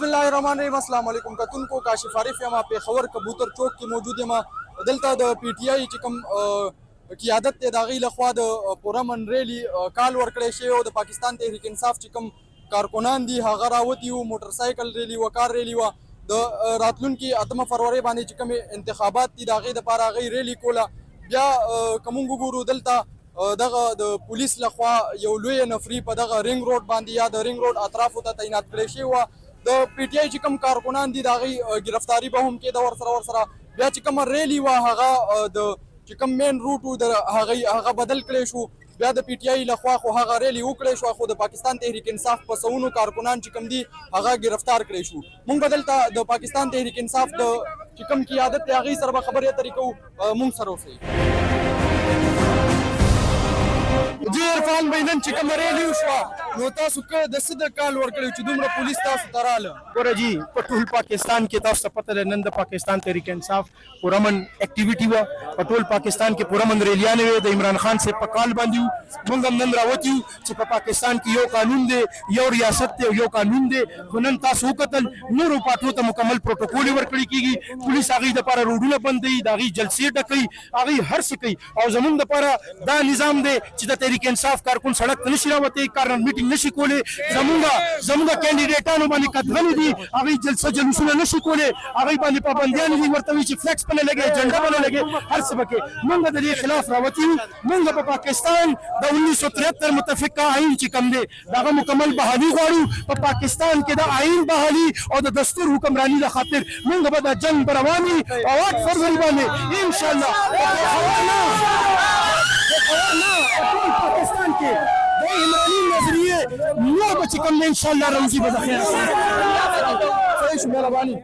बिस्मिल्लाहिर्रहमानिर्रहीम अस्सलाम वालेकुम कतुनको काशिफ आरिफ یم पेښور कबूतर चौक کې موجود یم دلته د پی ټی آی چې کوم قیادت ته د هغوی لخوا د پرامن ریلي کال ورکړی شوی او د پاکستان تحریک انصاف چې کوم کارکنان دي هغه راوتي وو موټر سایکل ریلي وه کار ریلي وه د راتلونکي 8 فروری باندې چې کوم انتخابات دي د هغې دپاره هغوی ریلي کوله بیا که موږ وګورو دلته دغه د پولیس لخوا یو لوی نفري په دغه رنګ روډ باندې یا د رنګ روډ اطرافو ته تعینات کړی شوی وه د پی ټی آی چې کوم کارکنان دي د هغوی ګرفتاري به هم کېده ورسره بیا چې کومه ریلي وه هغه د چې کوم مین روټ و د هغه بدل کړی شو بیا د پی ټی آی لخوا خو هغه ریلي وکړی شو خو د پاکستان تحریک انصاف په سوونو کارکنان چې کوم دي هغه ګرفتار کړی شو موږ به دلته د پاکستان تحریک انصاف د چې کوم قیادت دی هغوی سره به خبرې اترې کوو موږ سره اوسئ جی عرفان بھائی نن چې کومه ریلي وشوه نو تاسو که د څه د کال ورکړی چې دومره پولیس تاسو ته راله ګوره جی په ټول پاکستان کې تاسو ته پته ده نن د پاکستان تحریک انصاف پرامن اکټیویټي وه په ټول پاکستان کې پرامن ریلیانې وې د عمران خان صاحب په کال باندې وو موږ هم نن راوتي یو چې په پاکستان کې یو قانون دی یو ریاست دی یو قانون دی خو نن تاسو وکتل نورو پارټیو ته مکمل پروټوکول ورکړی کېږي پولیس هغوی دپاره روډونه بندوي د هغوی جلسې ډکوي هغوی هر څه کوي او زموږ دپاره دا نظام دی چې د تحریک انصاف کارکن سړک ته نشي راوتی کارنر میټینګ نشي کولی زموږ کینډیډیټانو باندې قدغنې دي هغوی جلسه جلوسونه نشي کولی هغوی باندې پابندیانې دي ورته وایي چې فلیکس به نه لګوي جنډه به نه لګوي هر څه به کوي موږ د دې خلاف راوتي یو موږ په پاکستان د 1973 متفقه آئین چې کوم دی د هغه مکمل بحالي غواړو په پاکستان کې د آئین بحالي او د دستور حکمراني د خاطر موږ به دا جنګ به روان وي او 8 فروری باندې انشاءالله پاکستان کې د عمراني نظریې نو به چې کوم دی انشاءالله روزي به د خیر صحیح شو مهرباني